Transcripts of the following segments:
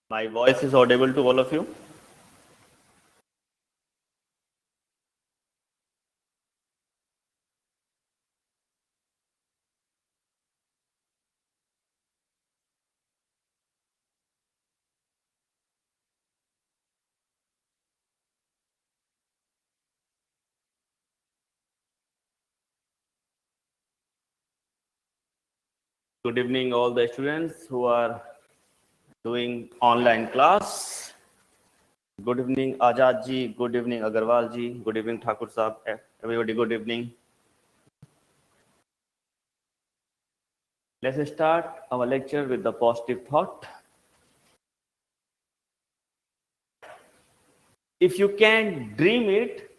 My voice is audible to all of you. Good evening, all the students who are doing online class. Good evening, Ajad ji. Good evening, Agarwal ji. Good evening, Thakur Saab. Everybody, good evening. Let's start our lecture with the positive thought. If you can dream it,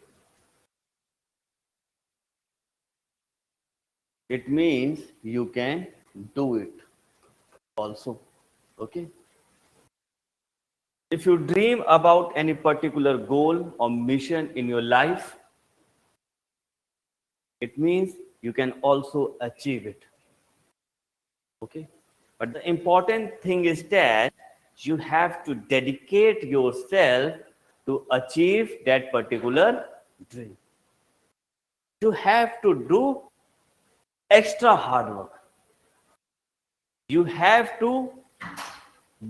it means you can do it also. Okay. If you dream about any particular goal or mission in your life, it means you can also achieve it. Okay. But the important thing is that you have to dedicate yourself to achieve that particular dream. You have to do extra hard work. You have to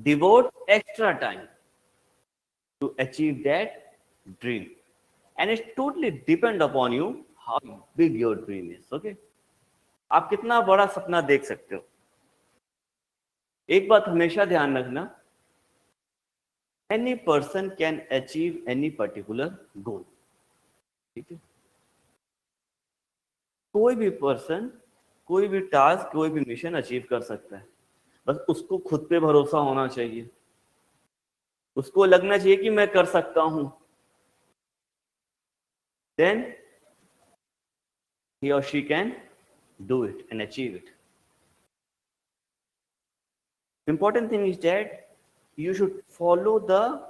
devote extra time to achieve that dream. And it's totally depend upon you how big your dream is. Okay. आप कितना बड़ा सपना देख सकते हो. एक बात हमेशा ध्यान रखना, any person can achieve any particular goal. ठीक है. कोई भी पर्सन कोई भी टास्क कोई भी मिशन अचीव कर सकता है, बस उसको खुद पे भरोसा होना चाहिए, उसको लगना चाहिए कि मैं कर सकता हूं. Then he or she can do it and achieve it. Important thing is that you should follow the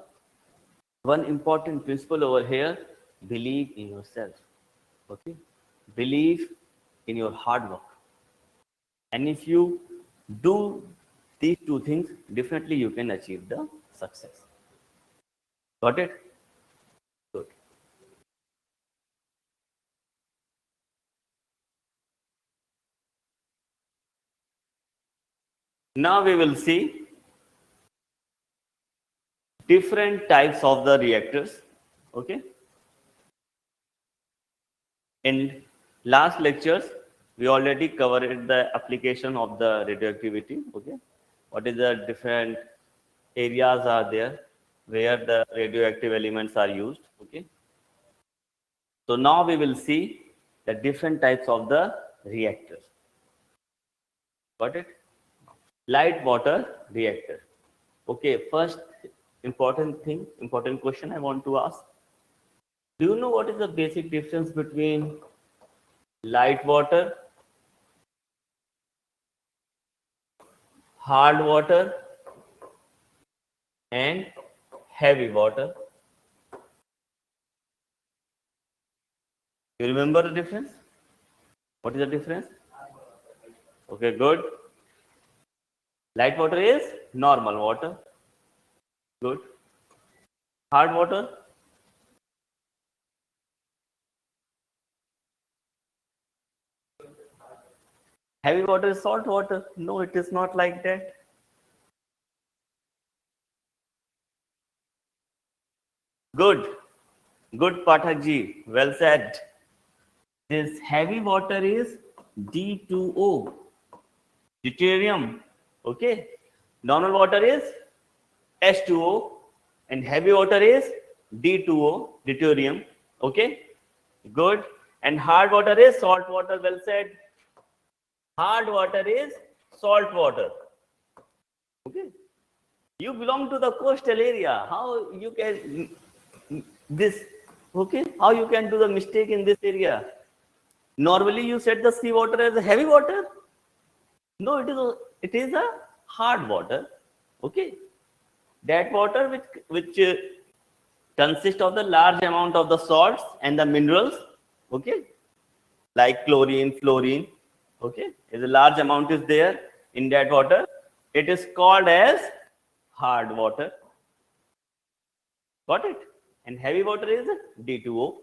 one important principle over here: believe in yourself. Okay, believe in your hard work, and if you do these two things, definitely you can achieve the success. Got it? Good. Now we will see different types of the reactors. Okay. In last lectures, we already covered the application of the radioactivity. Okay. What is the different areas are there where the radioactive elements are used. Okay. So now we will see the different types of the reactors. Got it? Light water reactor. Okay, first important question I want to ask. Do you know what is the basic difference between light water, hard water, and heavy water? You remember the difference? What is the difference? Okay, good. Light water is normal water. Good. Hard water? Heavy water is salt water. No, it is not like that. Good. Good, Pathak ji. Well said. This heavy water is D2O, deuterium. Okay. Normal water is H2O, and heavy water is D2O, deuterium. Okay. Good. And hard water is salt water. Well said. Hard water is salt water. Okay. You belong to the coastal area. How you can this? Okay. How you can do the mistake in this area? Normally, you set the sea water as a heavy water. No, it is a hard water. Okay, that water which consists of the large amount of the salts and the minerals. Okay, like chlorine, fluorine. Okay, is a large amount is there in that water. It is called as hard water. Got it? And heavy water is D2O.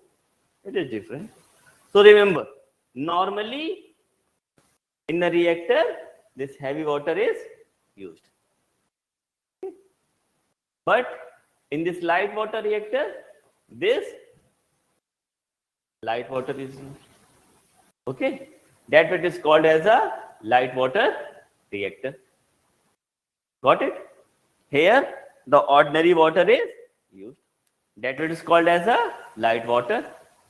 It is different. So remember, normally in the reactor, this heavy water is used. But in this light water reactor, this light water is used. Okay? That what is called as a light water reactor. Got it? Here, the ordinary water is used. That what is called as a light water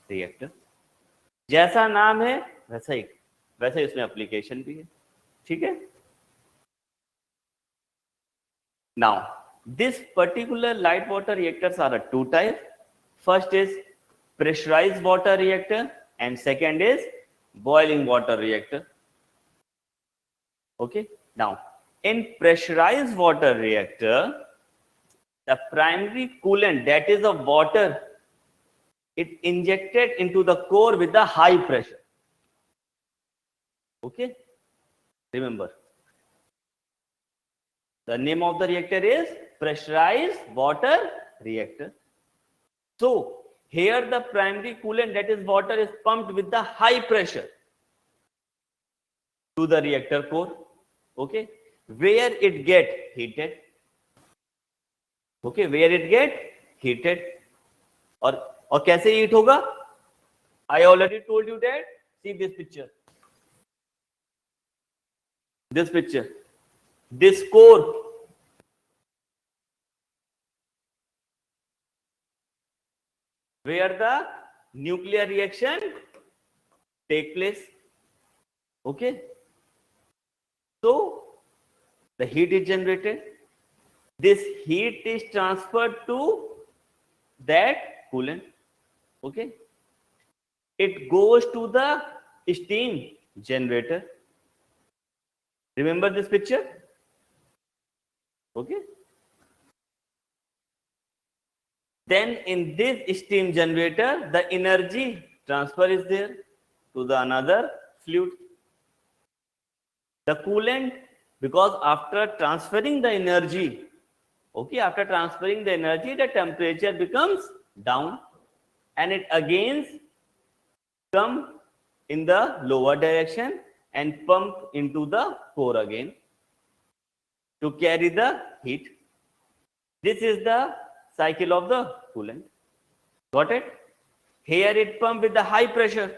reactor. जैसा नाम है वैसा ही उसमें application भी है. ठीक है? Now, this particular light water reactors are a two types. First is pressurized water reactor and second is boiling water reactor. Okay. Now, in pressurized water reactor, the primary coolant, that is the water, it injected into the core with the high pressure. Okay. Remember, the name of the reactor is pressurized water reactor. So here the primary coolant, that is water, is pumped with the high pressure to the reactor core. Okay, where it get heated. Okay, where it get heated. और कैसे heat होगा? I already told you that. See this picture. This picture. This core. Where the nuclear reaction take place. Okay. So the heat is generated. This heat is transferred to that coolant. Okay. It goes to the steam generator. Remember this picture? Okay. Then in this steam generator, the energy transfer is there to the another fluid. The coolant, because after transferring the energy, okay, after transferring the energy, the temperature becomes down and it again come in the lower direction and pump into the core again to carry the heat. This is the cycle of the coolant. Got it? Here it pump with the high pressure.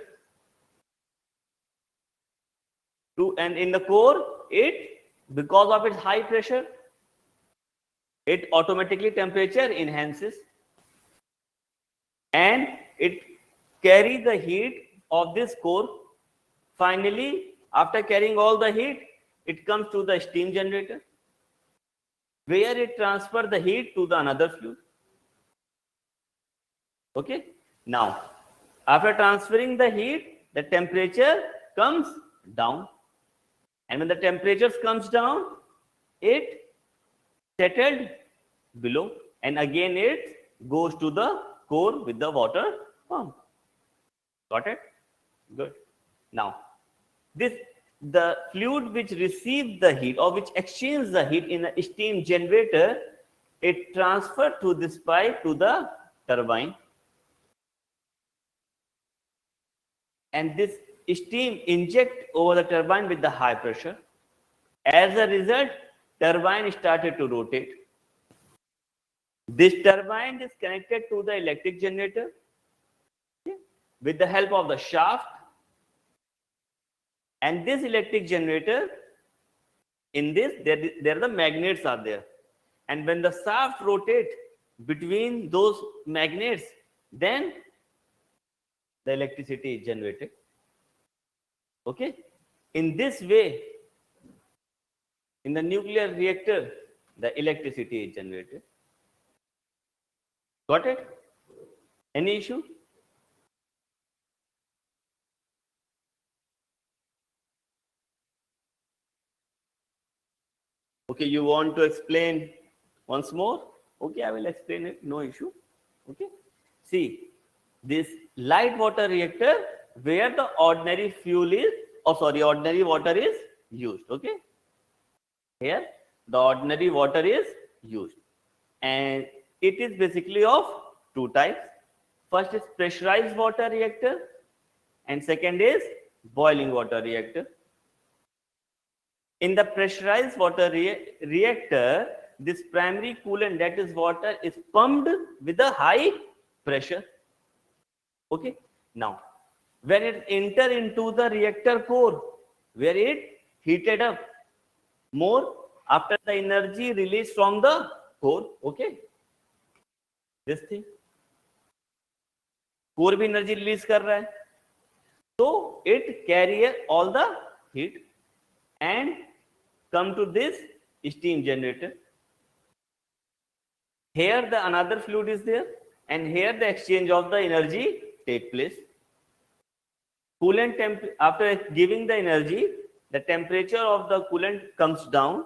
And in the core, it, because of its high pressure, it automatically temperature enhances and it carry the heat of this core. Finally, after carrying all the heat, it comes to the steam generator, where it transfer the heat to the another fluid. Okay. Now, after transferring the heat, the temperature comes down. And when the temperature comes down, it settled below. And again, it goes to the core with the water pump. Got it? Good. Now, the fluid which receives the heat or which exchanges the heat in a steam generator, it transferred through this pipe to the turbine. And this steam inject over the turbine with the high pressure. As a result, turbine started to rotate. This turbine is connected to the electric generator with the help of the shaft. And this electric generator, in this, there are the magnets are there. And when the shaft rotates between those magnets, then the electricity is generated. Okay. In this way, in the nuclear reactor, the electricity is generated. Got it? Any issue? Okay, you want to explain once more? Okay, I will explain it, no issue. Okay. See, this light water reactor where the ordinary fuel is, ordinary water is used. Okay. Here, the ordinary water is used. And it is basically of two types. First is pressurized water reactor and second is boiling water reactor. In the pressurized water reactor, this primary coolant, that is water, is pumped with a high pressure. Okay. Now, when it enter into the reactor core, where it heated up more after the energy released from the core. Okay. This thing. core भी energy release कर रहा है. So it carry all the heat and come to this steam generator. Here the another fluid is there and here the exchange of the energy take place. Coolant after giving the energy, the temperature of the coolant comes down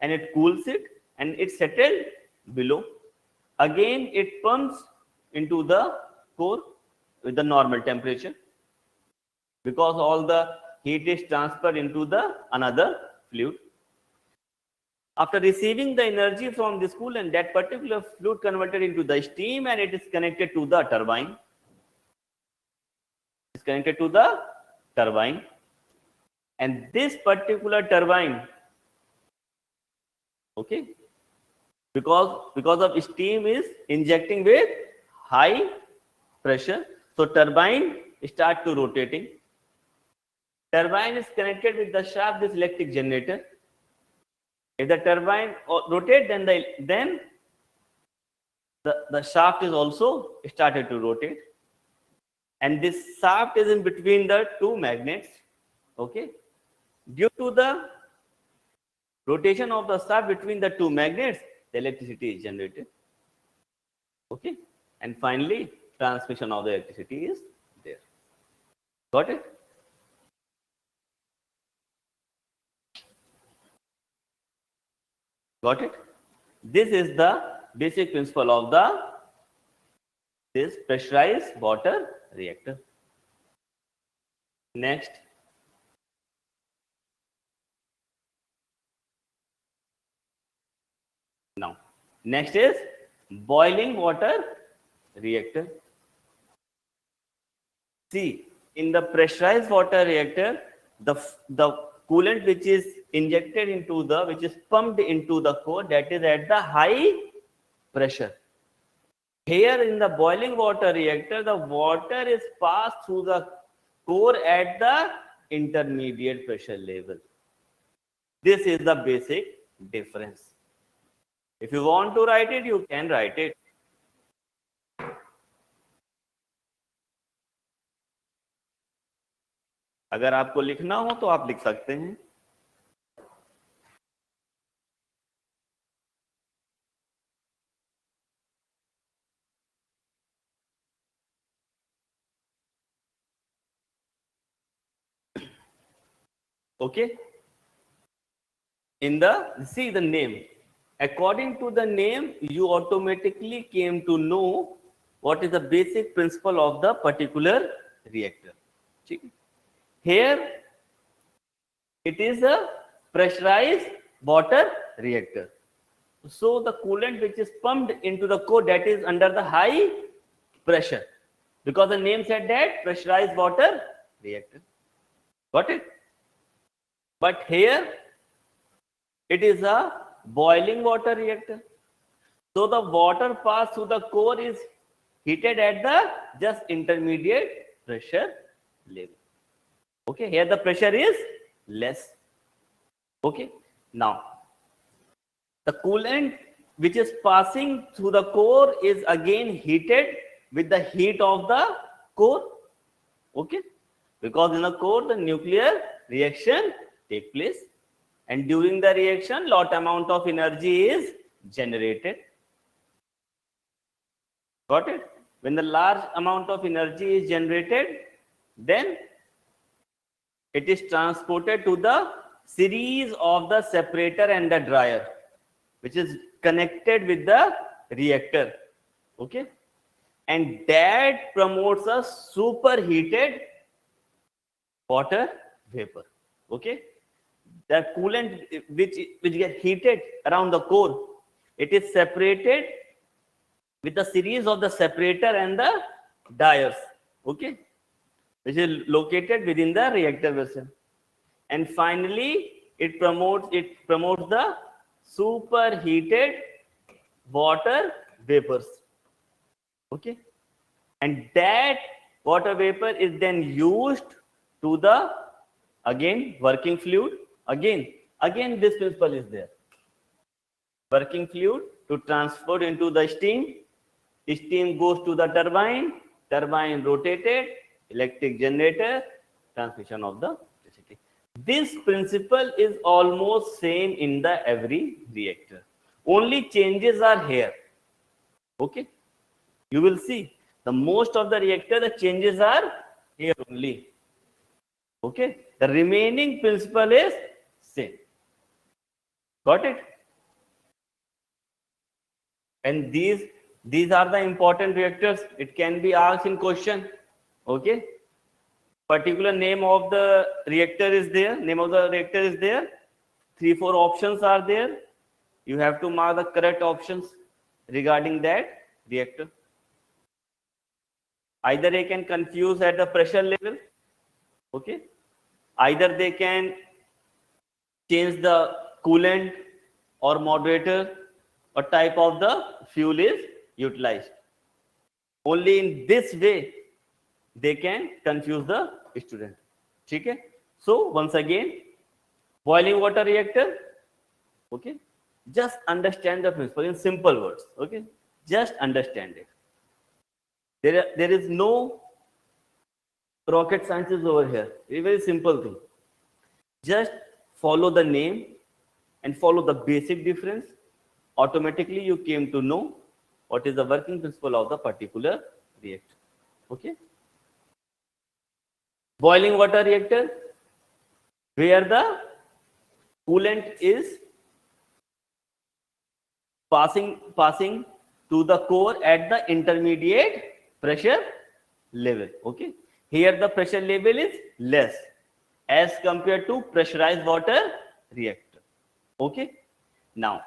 and it cools it and it settled below. Again it pumps into the core with the normal temperature, because all the heat is transferred into the another fluid. After receiving the energy from this coolant, that particular fluid converted into the steam and it is connected to the turbine. It's connected to the turbine, and this particular turbine, okay, because of steam is injecting with high pressure, so turbine start to rotating. Turbine is connected with the shaft, this electric generator. If the turbine rotate, then the shaft is also started to rotate, and this shaft is in between the two magnets. Okay, due to the rotation of the shaft between the two magnets, the electricity is generated. Okay, and finally transmission of the electricity is there. Got it? Got it? This is the basic principle of this pressurized water reactor. Next. Now, next is boiling water reactor. See, in the pressurized water reactor, the coolant which is injected into which is pumped into the core, that is at the high pressure. Here in the boiling water reactor, the water is passed through the core at the intermediate pressure level. This is the basic difference. If you want to write it, you can write it. अगर आपको लिखना हो तो आप लिख सकते हैं. Okay. See the name. According to the name, you automatically came to know what is the basic principle of the particular reactor. Here, it is a pressurized water reactor. So the coolant which is pumped into the core, that is under the high pressure, because the name said that pressurized water reactor. Got it? But here it is a boiling water reactor. So the water passed through the core is heated at the just intermediate pressure level. Okay, here the pressure is less. Okay, now the coolant which is passing through the core is again heated with the heat of the core. Okay, because in the core the nuclear reaction take place, and during the reaction lot amount of energy is generated. Got it? When the large amount of energy is generated, then it is transported to the series of the separator and the dryer, which is connected with the reactor. Okay, and that promotes a superheated water vapor. Okay, the coolant which get heated around the core, It is separated with a series of the separator and the diodes, okay, which is located within the reactor vessel. And finally, it promotes the superheated water vapors, okay, and that water vapor is then used to the again working fluid. Again this principle is there. Working fluid to transfer into the steam goes to the turbine rotated, electric generator, transmission of the electricity. This principle is almost same in the every reactor, only changes are here, okay. You will see the most of the reactor, the changes are here only, okay. The remaining principle is same. Got it? And these are the important reactors. It can be asked in question, okay. Particular name of the reactor is there, name of the reactor is there, 3-4 options are there. You have to mark the correct options regarding that reactor. Either they can confuse at the pressure level, okay. Either they can change the coolant or moderator or type of the fuel is utilized. Only in this way they can confuse the student. Okay? So once again, boiling water reactor, okay, just understand the principle in simple words, okay, just understand it. There is no rocket sciences over here. It's a very simple thing. Just follow the name and follow the basic difference. Automatically you came to know what is the working principle of the particular reactor. Okay. Boiling water reactor, where the coolant is passing to the core at the intermediate pressure level. Okay. Here the pressure level is less as compared to pressurized water reactor. Okay. Now,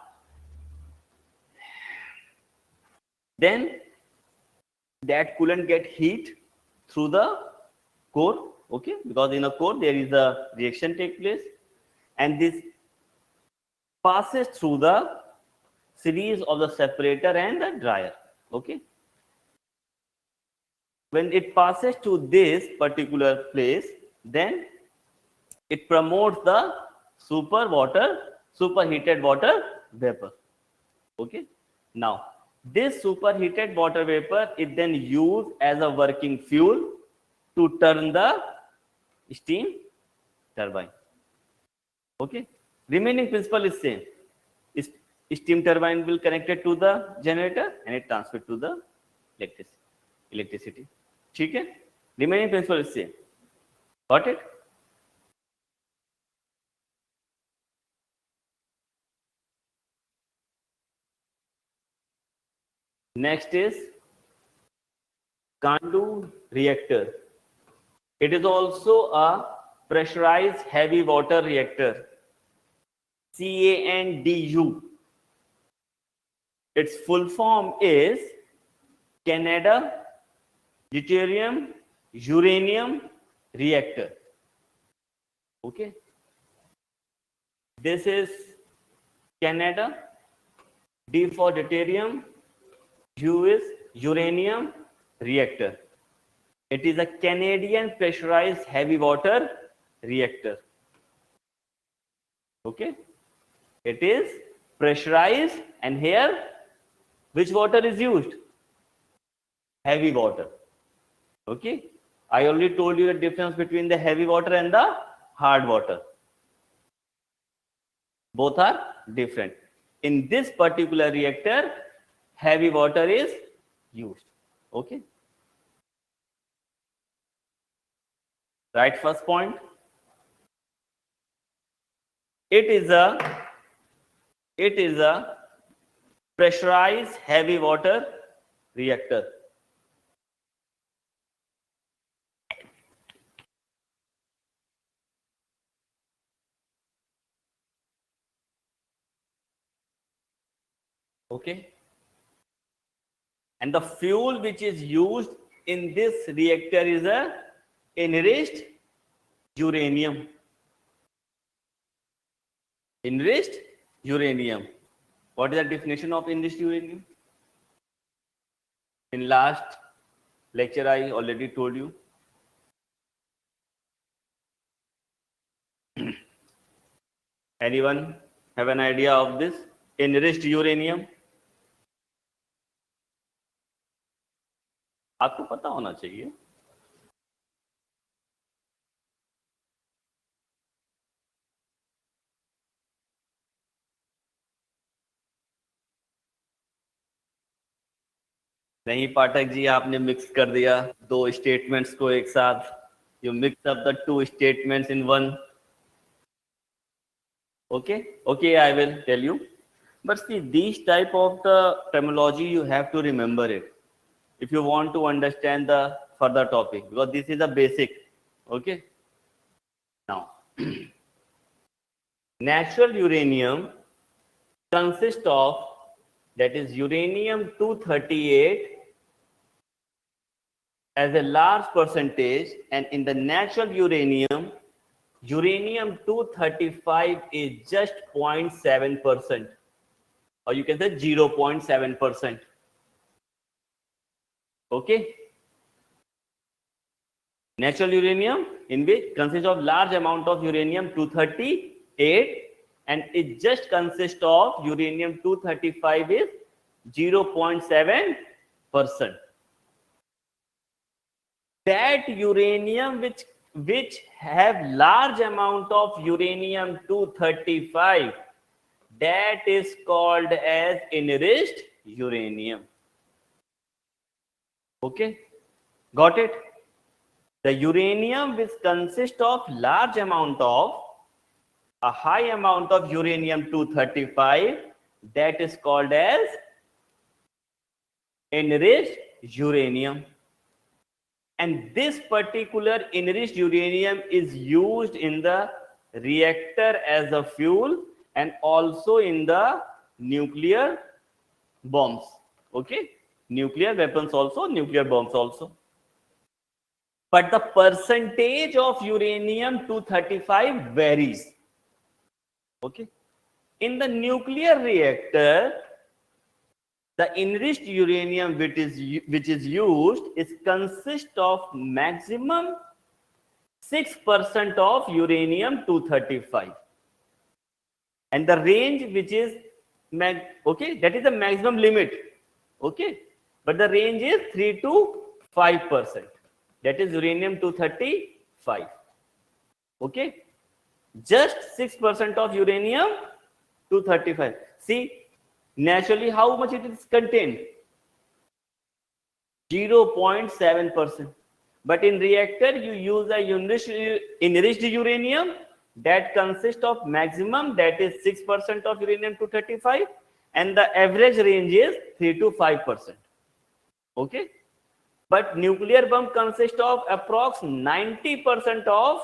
then that coolant get heat through the core, okay, because in a core there is a reaction take place, and this passes through the series of the separator and the dryer, okay. When it passes to this particular place, then it promotes the superheated water vapor, okay. Now this superheated water vapor is then used as a working fuel to turn the steam turbine, okay. Remaining principle is same. Is steam turbine will connect it to the generator and it transfer to the electricity. Okay? Remaining principle is same. Got it? Next is Kandu reactor. It is also a pressurized heavy water reactor. CANDU. Its full form is Canada Deuterium Uranium Reactor. Okay. This is Canada. D for deuterium. U is uranium reactor. It is a Canadian pressurized heavy water reactor. Okay. It is pressurized, and here which water is used? Heavy water. Okay. I already told you the difference between the heavy water and the hard water. Both are different. In this particular reactor, heavy water is used. Okay. Right, first point. It is a pressurized heavy water reactor. Okay, and the fuel which is used in this reactor is a enriched uranium. Enriched uranium. What is the definition of enriched uranium? In last lecture, I already told you. Anyone have an idea of this? Enriched uranium? आपको पता होना चाहिए. नहीं पाठक जी, आपने mix कर दिया दो statements को एक साथ. You mix up the two statements in one. Okay, I will tell you. But see, these type of the terminology you have to remember it if you want to understand the further topic, because this is a basic. Okay. Now, natural uranium consists of, that is uranium 238 as a large percentage, and in the natural uranium, uranium 235 is just 0.7%, or you can say 0.7%. Okay. Natural uranium, in which consists of large amount of uranium 238, and it just consists of uranium 235 is 0.7%. That uranium which have large amount of uranium 235, that is called as enriched uranium. Okay, got it? The uranium which consists of large amount of a high amount of uranium 235, that is called as enriched uranium. And this particular enriched uranium is used in the reactor as a fuel and also in the nuclear bombs. Okay, nuclear weapons also, nuclear bombs also. But the percentage of uranium 235 varies. Okay, in the nuclear reactor, the enriched uranium which is used is consist of maximum 6% of uranium 235, and the range which is okay, that is the maximum limit. Okay, but the range is 3 to 5%. That is uranium 235. Okay, just 6% of uranium 235. See, naturally, how much it is contained? 0.7%. But in reactor, you use a enriched uranium that consists of maximum, that is 6% of uranium 235, and the average range is 3 to 5%. Okay. But nuclear bomb consists of approx 90% of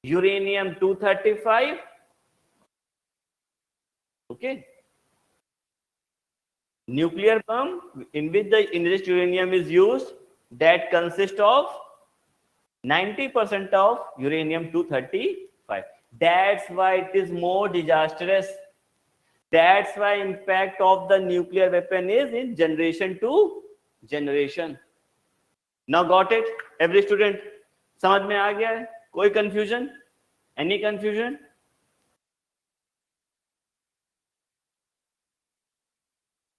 uranium 235. Okay. Nuclear bomb in which the enriched uranium is used, that consists of 90% of uranium 235. That's why it is more disastrous. That's why impact of the nuclear weapon is in generation to generation. Now got it? Every student समझ में आ गया है? कोई confusion? Any confusion?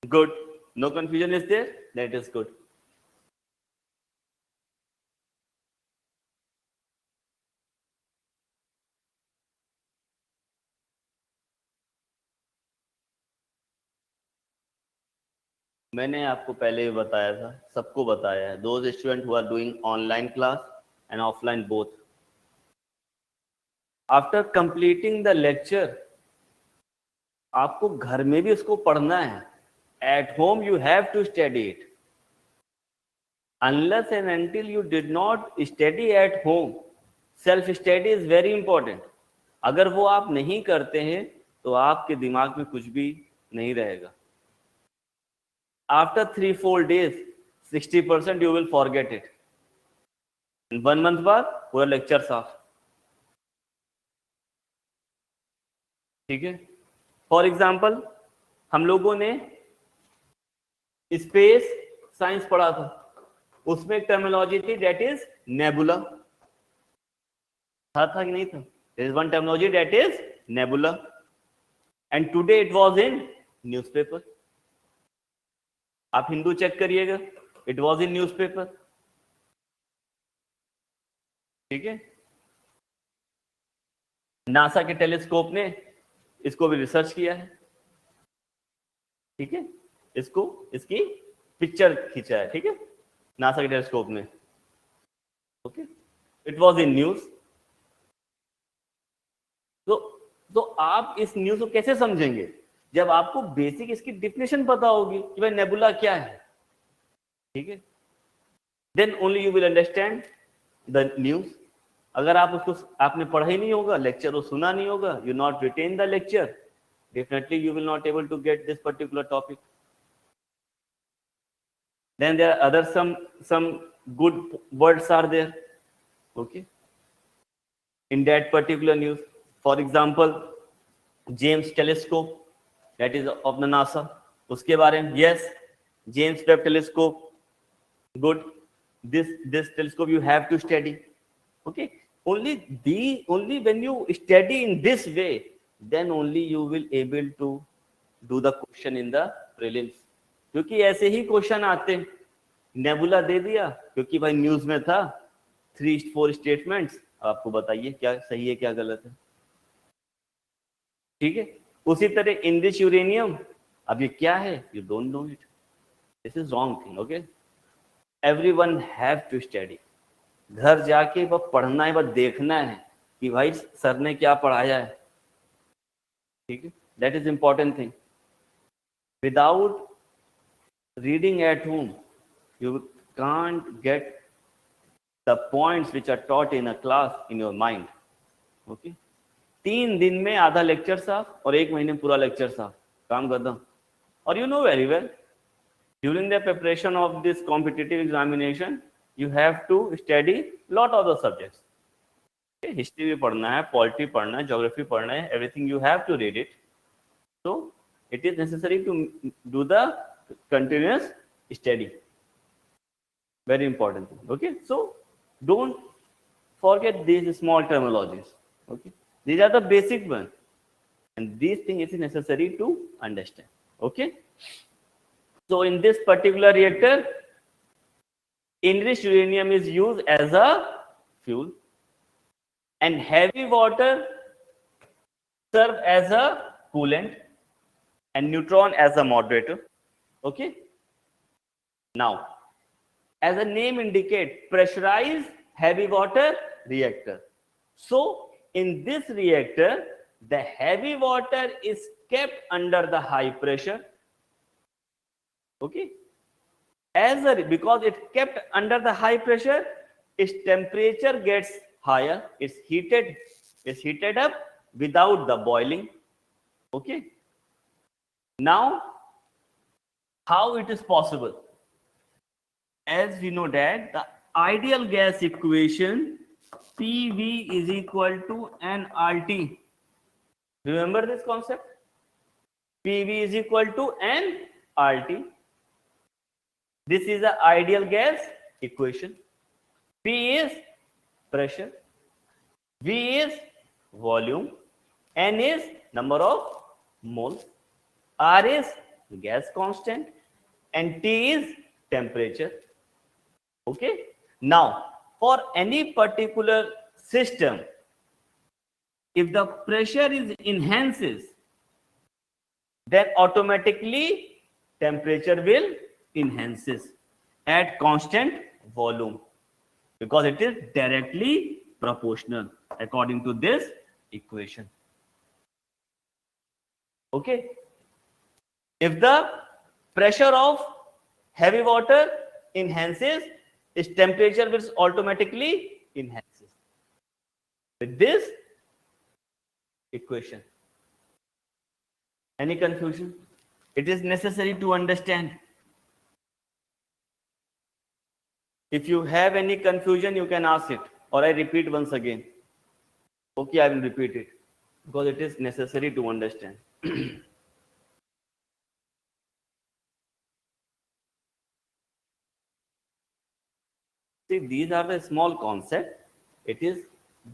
Good. No confusion is there? That is good. मैंने आपको पहले भी बताया था, सबको बताया है, those students who are doing online class and offline both. After completing the lecture, आपको घर में भी उसको पढ़ना है. At home you have to study it. Unless and until you did not study at home, self study is very important. अगर वो आप नहीं करते हैं तो आपके दिमाग में कुछ भी नहीं रहेगा. After 3-4 days 60% you will forget it. In 1 month बाद पूरा लेक्चर साफ. ठीक है. फॉर एग्जाम्पल हम लोगों ने स्पेस साइंस पढ़ा था, उसमें एक टर्मिनोलॉजी थी दैट इज नेबुला. था कि नहीं था? There is one terminology that is nebula and today it was in newspaper. आप हिंदू चेक करिएगा, इट वाज इन न्यूज़पेपर. ठीक है. नासा के टेलीस्कोप ने इसको भी रिसर्च किया है. ठीक है. इसको इसकी पिक्चर खींचा है. ठीक है. नासा के टेलीस्कोप में. Okay. It was in news. तो आप इस न्यूज को कैसे समझेंगे? जब आपको बेसिक इसकी डिफिनेशन पता होगी कि भाई नेबुला क्या है. ठीक है. Then only you will understand the news. अगर आप उसको आपने पढ़ा ही नहीं होगा, लेक्चर को सुना नहीं होगा, you not retain the lecture, definitely you will not able to get this particular topic. Then there are other some good words are there, okay, in that particular news. For example, James telescope, that is of the NASA, उसके बारे में. Yes, James Webb telescope, good. This telescope you have to study. Okay, only when you study in this way, then only you will able to do the question in the prelims. क्योंकि ऐसे ही question आते हैं. Nebula दे दिया क्योंकि भाई news में था, 3-4 statements, आपको बताइए क्या सही है क्या गलत है. ठीक है. उसी तरह इनरिच यूरेनियम, अब ये क्या है, you don't know it, this is wrong thing. Okay. Everyone have to study. घर जाके बस पढ़ना है, बस देखना है कि भाई सर ने क्या पढ़ाया है. ठीक है. That is important thing. Without reading at home you can't get the points which are taught in a class in your mind. Okay. 3 दिन में आधा लेक्चर साफ और 1 महीने में पूरा लेक्चर साफ. काम खत्म. और you know very well, during the preparation of this competitive examination you have to study lot of the subjects. Okay? History भी पढ़ना है, पॉलिटी पढ़ना है, ज्योग्राफी पढ़ना है, everything you have to read it. So it is necessary to do the continuous study. Very important thing. Okay. So don't forget these small terminologies. Okay. These are the basic ones, and these things is necessary to understand. Okay. So in this particular reactor, enriched uranium is used as a fuel, and heavy water serve as a coolant, and neutron as a moderator. Okay. Now, as the name indicates, pressurized heavy water reactor. So in this reactor, the heavy water is kept under the high pressure. Okay. Because it kept under the high pressure, its temperature gets higher. It's heated up without the boiling. Okay. Now, how it is possible? As we know that the ideal gas equation PV is equal to nRT. Remember this concept? PV is equal to nRT. This is the ideal gas equation. P is pressure, V is volume, N is number of moles, R is gas constant, and T is temperature. Okay. Now, for any particular system, if the pressure is enhances, then automatically temperature will enhances at constant volume, because it is directly proportional according to this equation. Okay. If the pressure of heavy water enhances, its temperature will automatically enhances with this equation. Any confusion? It is necessary to understand. If you have any confusion, you can ask it, or I repeat once again. Okay, I will repeat it because it is necessary to understand. See, these are the small concept. It is,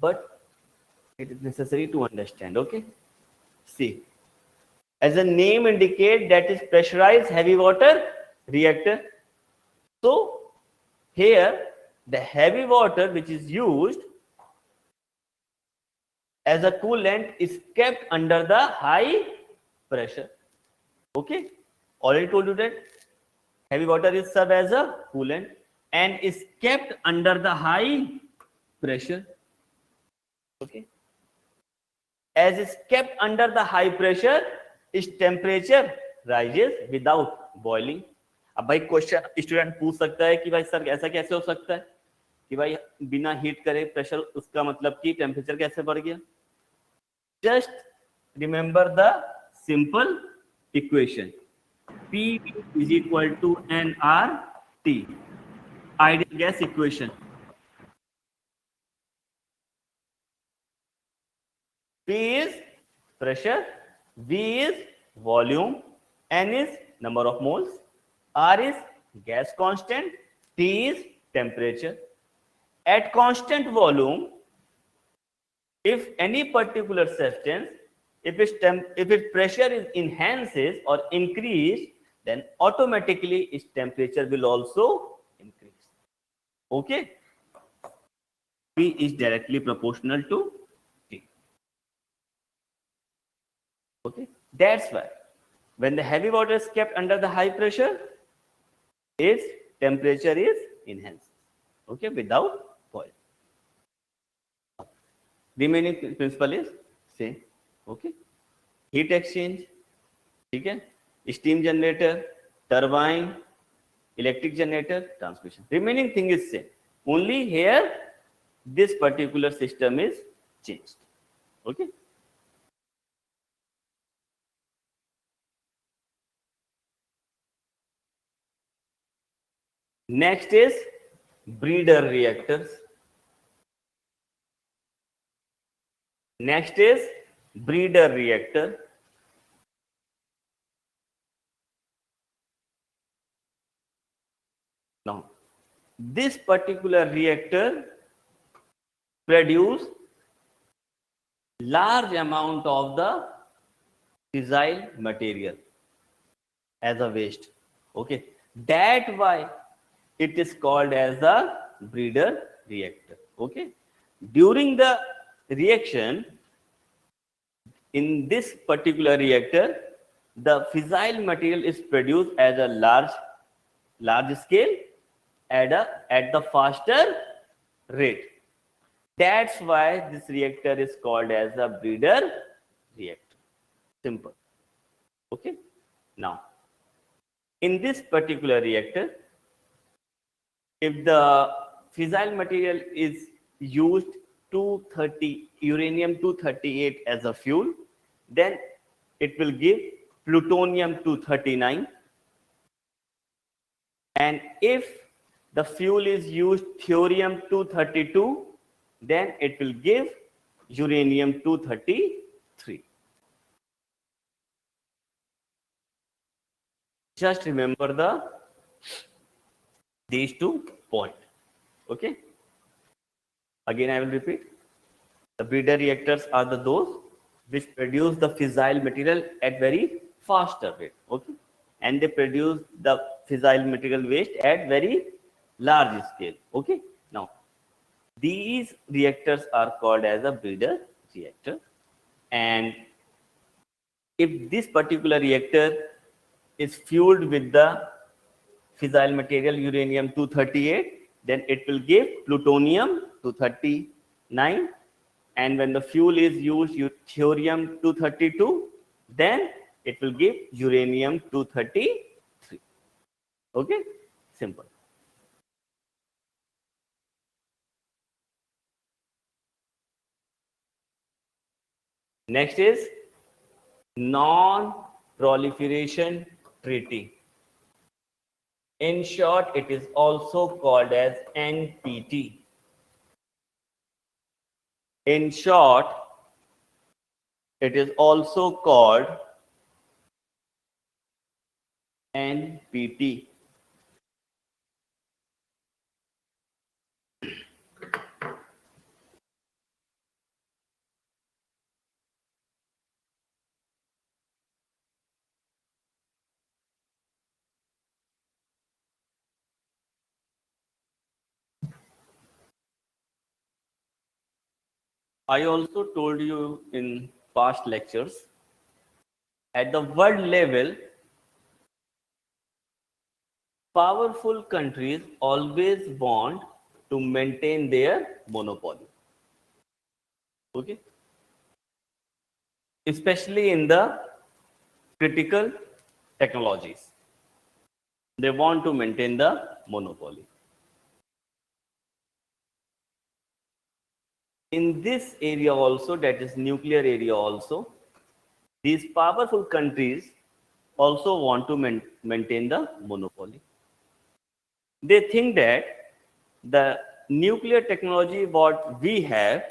but it is necessary to understand. Okay. See, as the name indicate, that is pressurized heavy water reactor. So here, the heavy water which is used as a coolant is kept under the high pressure. Okay, already told you that heavy water is served as a coolant and is kept under the high pressure. Okay, as is kept under the high pressure, its temperature rises without boiling. अब भाई question student पूछ सकता है कि भाई sir ऐसा कैसे हो सकता है कि भाई बिना हीट करे प्रेशर, उसका मतलब कि टेम्परेचर कैसे बढ़ गया? Just remember the simple equation. P is equal to nRT, ideal gas equation. P is pressure, V is volume, N is number of moles, R is gas constant, T is temperature. At constant volume, if any particular substance, if its pressure is enhances or increased, then automatically its temperature will also increase. Okay, P is directly proportional to T. Okay, that's why when the heavy water is kept under the high pressure, its temperature is enhanced. Okay, without boil. Remaining principle is same. Okay, heat exchange, ठीक है, steam generator, turbine, electric generator, transmission. Remaining thing is same. Only here this particular system is changed. Okay. Next is breeder reactors. Next is breeder reactor. Now, this particular reactor produce large amount of the fissile material as a waste. Okay, that why it is called as a breeder reactor. Okay, during the reaction in this particular reactor, the fissile material is produced as a large scale at the faster rate. That's why this reactor is called as a breeder reactor. Simple. Okay. Now, in this particular reactor, if the fissile material is used 230 uranium 238 as a fuel, then it will give plutonium 239. And if the fuel is used thorium 232, then it will give uranium 233. Just remember these 2 points. Okay. Again, I will repeat. The breeder reactors are those which produce the fissile material at very faster rate. Okay. And they produce the fissile material waste at very large scale. Okay. Now, these reactors are called as a breeder reactor. And if this particular reactor is fueled with the fissile material uranium 238, then it will give plutonium 239. And when the fuel is used thorium 232, then it will give uranium 233. Okay, simple. Next is non Proliferation Treaty. In short, it is also called as NPT. In short, it is also called NPT. I also told you in past lectures, at the world level, powerful countries always want to maintain their monopoly. Okay? Especially in the critical technologies. They want to maintain the monopoly. In this area also, that is nuclear area also, these powerful countries also want to maintain the monopoly. They think that the nuclear technology what we have,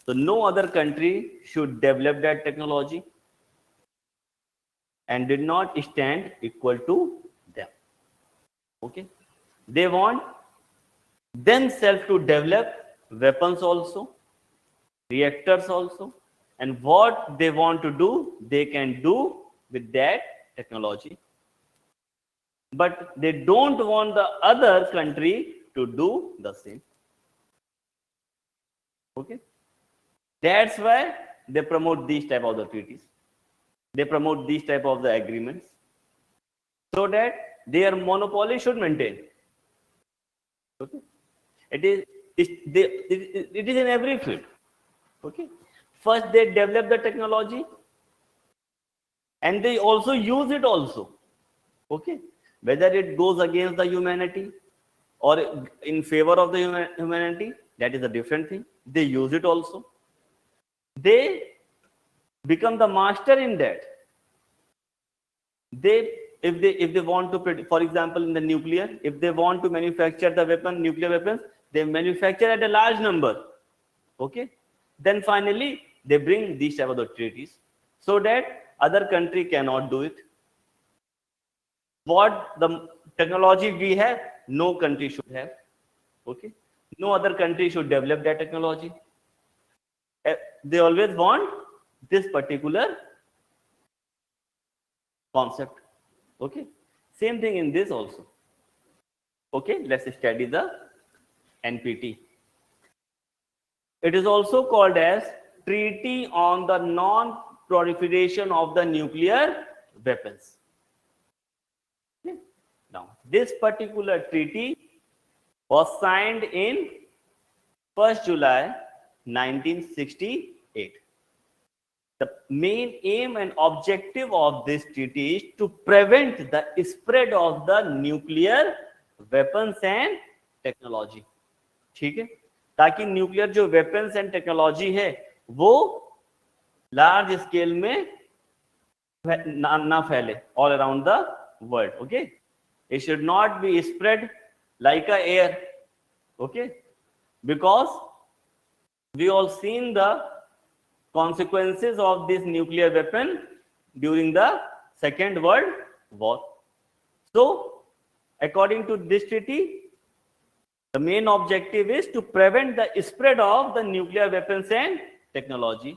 so no other country should develop that technology and did not stand equal to them. Okay, they want themselves to develop weapons also, reactors also, and what they want to do, they can do with that technology. But they don't want the other country to do the same. Okay, that's why they promote these type of the treaties. They promote these type of the agreements so that their monopoly should maintain. Okay, it is it is in every field. Okay, first they develop the technology and they also use it also. Okay, whether it goes against the humanity or in favor of the humanity, that is a different thing. They use it also. They become the master in that. They if they want to, for example, in the nuclear, if they want to manufacture the nuclear weapons, they manufacture at a large number. Okay, then finally they bring these type of the treaties so that other country cannot do it. What the technology we have, no country should have. Okay, no other country should develop that technology. They always want this particular concept. Okay, same thing in this also. Okay, let's study the NPT. It is also called as Treaty on the Non-Proliferation of the Nuclear Weapons. Okay. Now, this particular treaty was signed in 1st July 1968. The main aim and objective of this treaty is to prevent the spread of the nuclear weapons and technology. ठीक है, ताकि nuclear जो weapons and technology है वो large scale में ना फैले all around the world. Okay, it should not be spread like a air. Okay, because we all seen the consequences of this nuclear weapon during the Second World War. So, according to this treaty, the main objective is to prevent the spread of the nuclear weapons and technology.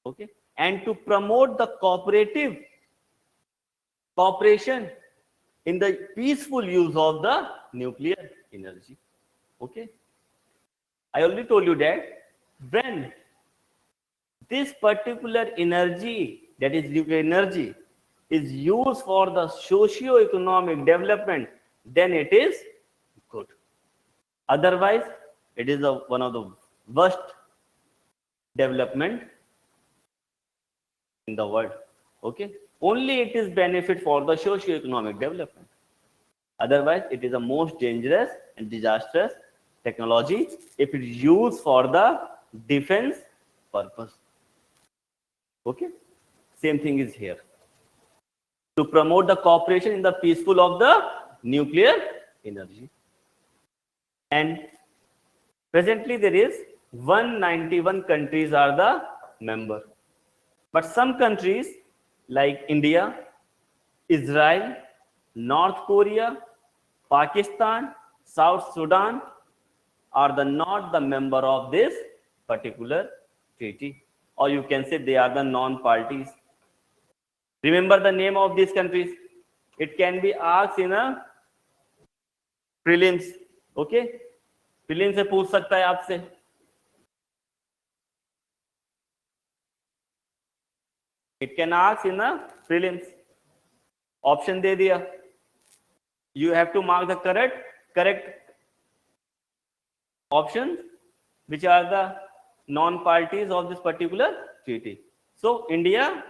Okay, and to promote the cooperation in the peaceful use of the nuclear energy. Okay, I already told you that when this particular energy, that is nuclear energy, is used for the socio-economic development, then it is good. Otherwise, it is one of the worst development in the world. Okay, only it is benefit for the socio-economic development. Otherwise, it is the most dangerous and disastrous technology if it is used for the defense purpose. Okay, same thing is here. to promote the cooperation in the peaceful of the nuclear energy. And presently there is 191 countries are the member. But some countries like India, Israel, North Korea, Pakistan, South Sudan are the not the member of this particular treaty, or you can say they are the non-parties. Remember the name of these countries. It can be asked in a prelims. Okay, prelims से पूछ सकता है आपसे. It can ask in a prelims. Option दे दिया. You have to mark the correct options which are the non-parties of this particular treaty. So India,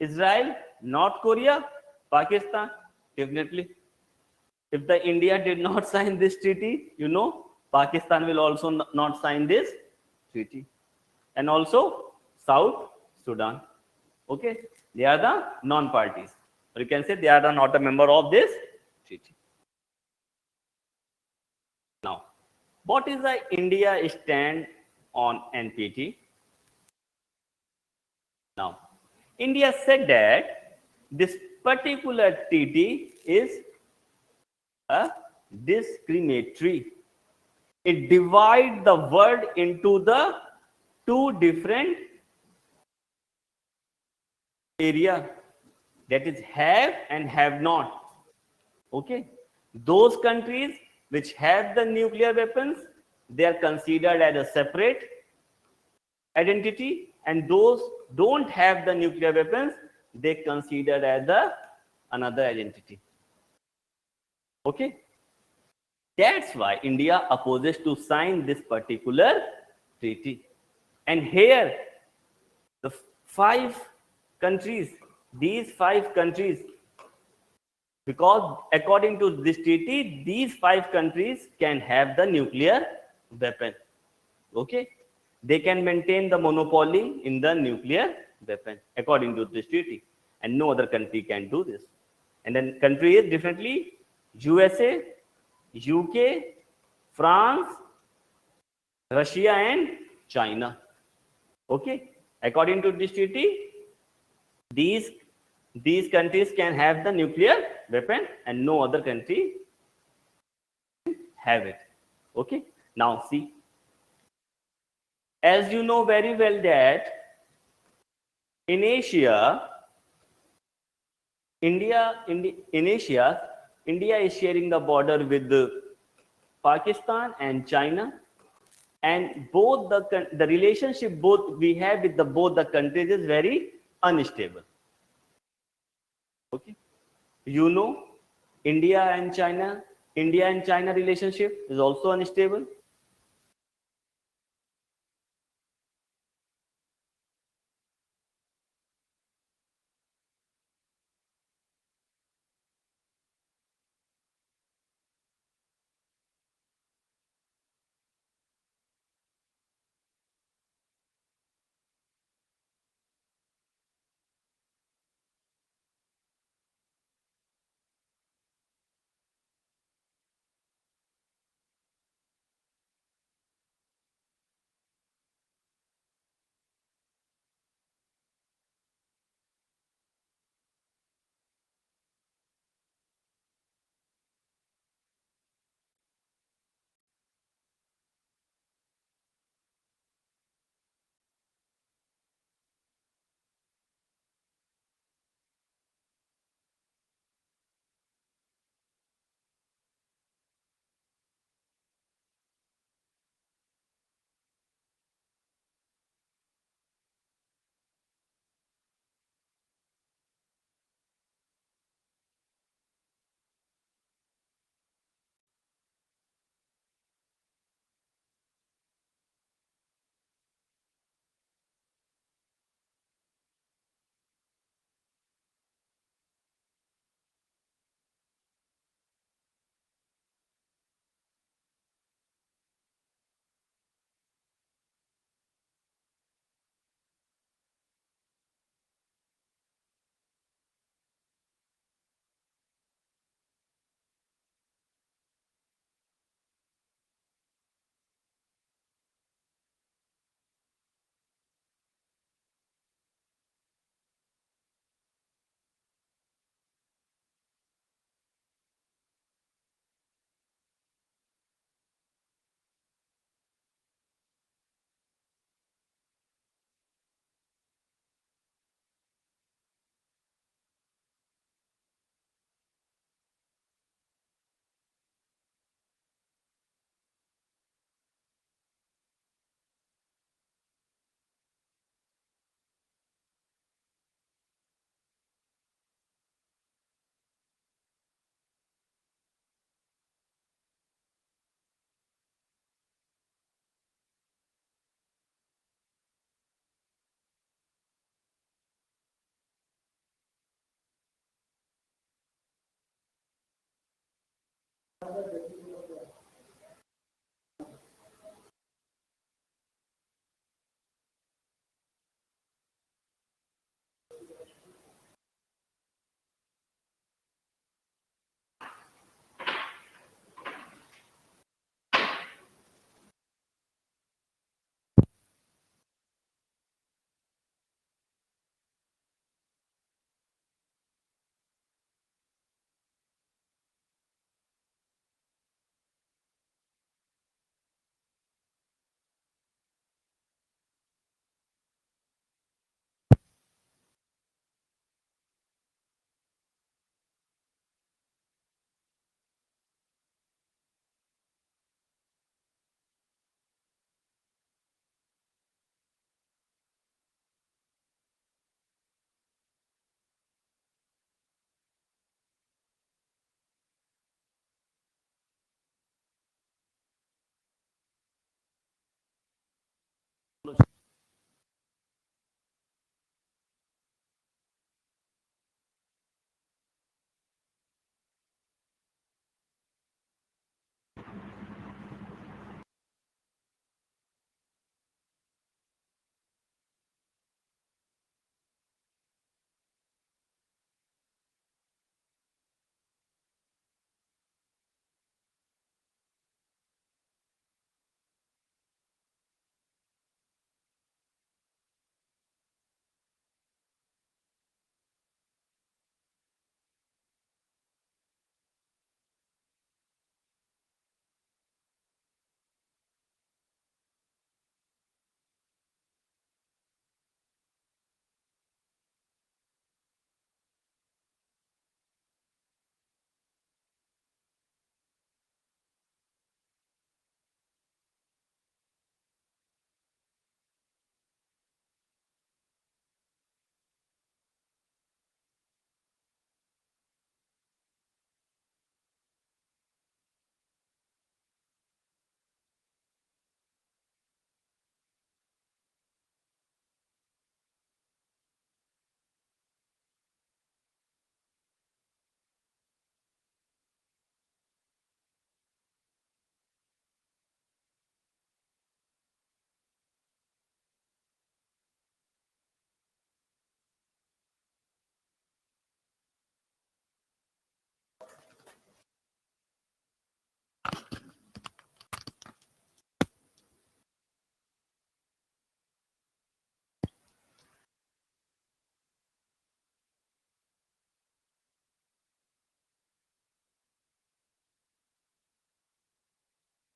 Israel, North Korea, Pakistan, definitely. If the India did not sign this treaty, you know, Pakistan will also not sign this treaty. And also South Sudan. Okay, they are the non-parties. Or you can say they are not a member of this treaty. Now, what is the India stand on NPT? Now, India said that this particular treaty is a discriminatory. It divides the world into the two different areas, that is have and have not. Okay, those countries which have the nuclear weapons, they are considered as a separate identity, and those don't have the nuclear weapons, they considered as the another identity. Okay, that's why India opposes to sign this particular treaty. And here the five countries, these five countries, because according to this treaty, these five countries can have the nuclear weapon. Okay, they can maintain the monopoly in the nuclear weapon according to this treaty, and no other country can do this. And then country is differently: USA, UK, France, Russia, and China. Okay, according to this treaty, these these countries can have the nuclear weapon, and no other country have it. Okay, now see, as you know very well that in Asia, India is sharing the border with Pakistan and China, and both the relationship both we have with the both the countries is very unstable. Okay, you know, India and China relationship is also unstable.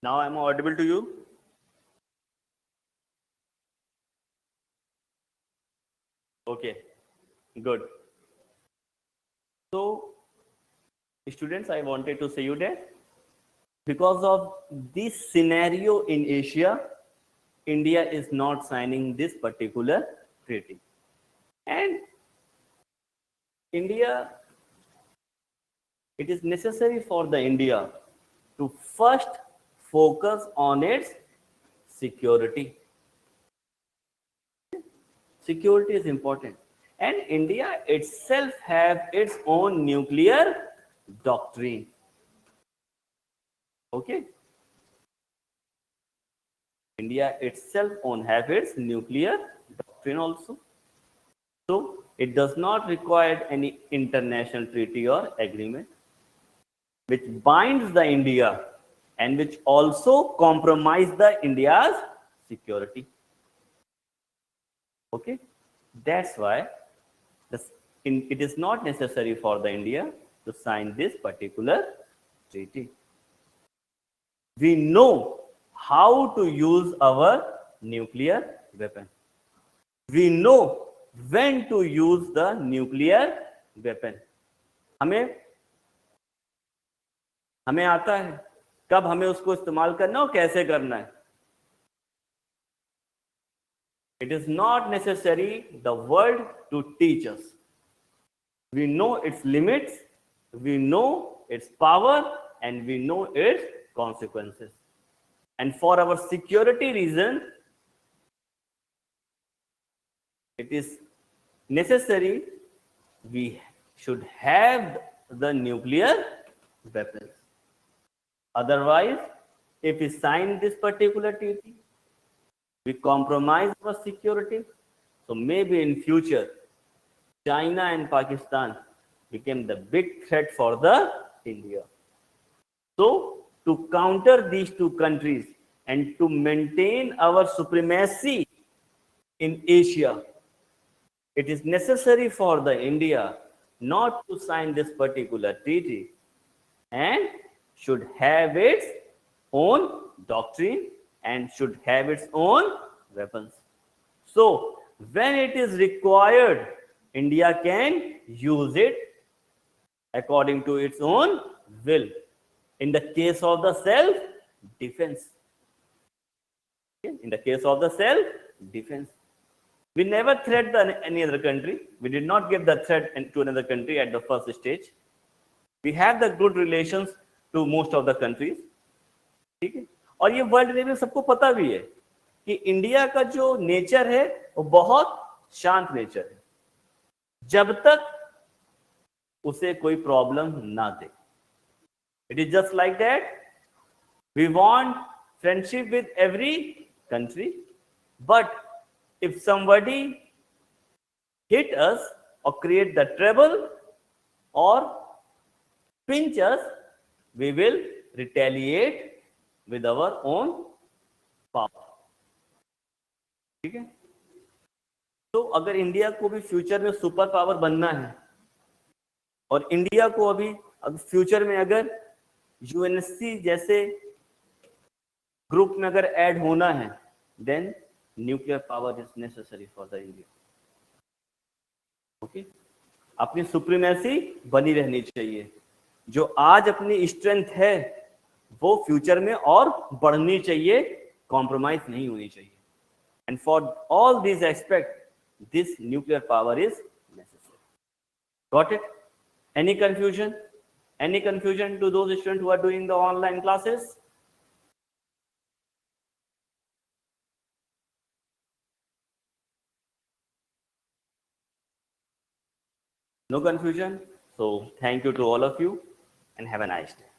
Now I'm audible to you. Okay, good. So, students, I wanted to say you that because of this scenario in Asia, India is not signing this particular treaty. And India, it is necessary for the India to first focus on its security. Security is important. And India itself have its own nuclear doctrine. Okay. India itself own have its nuclear doctrine also. So it does not require any international treaty or agreement which binds the India and which also compromise the India's security. Okay, that's why it is not necessary for the India to sign this particular treaty. We know how to use our nuclear weapon. We know when to use the nuclear weapon. हमें हमें आता है कब हमें उसको इस्तेमाल करना है और कैसे करना है. It is not necessary the world to teach us. We know its limits, we know its power, and we know its consequences. And for our security reason, it is necessary we should have the nuclear weapons. Otherwise, if we sign this particular treaty, we compromise our security. So maybe in future, China and Pakistan became the big threat for the India. So to counter these two countries and to maintain our supremacy in Asia, it is necessary for the India not to sign this particular treaty and should have its own doctrine and should have its own weapons. So when it is required, India can use it according to its own will. In the case of the self defense. Okay? In the case of the self defense. We never threat any other country. We did not give the threat to another country at the first stage. We have the good relations to most of the countries. ठीक है, और ये world level सबको पता भी है कि India का जो नेचर है वो बहुत शांत नेचर है, जब तक उसे कोई प्रॉब्लम ना दे. It is just like that. We want friendship with every country, but if somebody hit us or create the trouble or pinch us, we will retaliate with our own power. ठीक है, तो अगर India को भी future में super power बनना है और इंडिया को अभी फ्यूचर में अगर यूएनएससी जैसे ग्रुप में अगर ऐड होना है, then nuclear power is necessary for the India. Okay, अपनी सुप्रीमेसी बनी रहनी चाहिए. जो आज अपनी स्ट्रेंथ है वो फ्यूचर में और बढ़नी चाहिए, कॉम्प्रोमाइज नहीं होनी चाहिए. And for all this aspect this nuclear power is necessary. Got it? Any confusion? Any confusion to those students who are doing the online classes? No confusion? So thank you to all of you and have a nice day.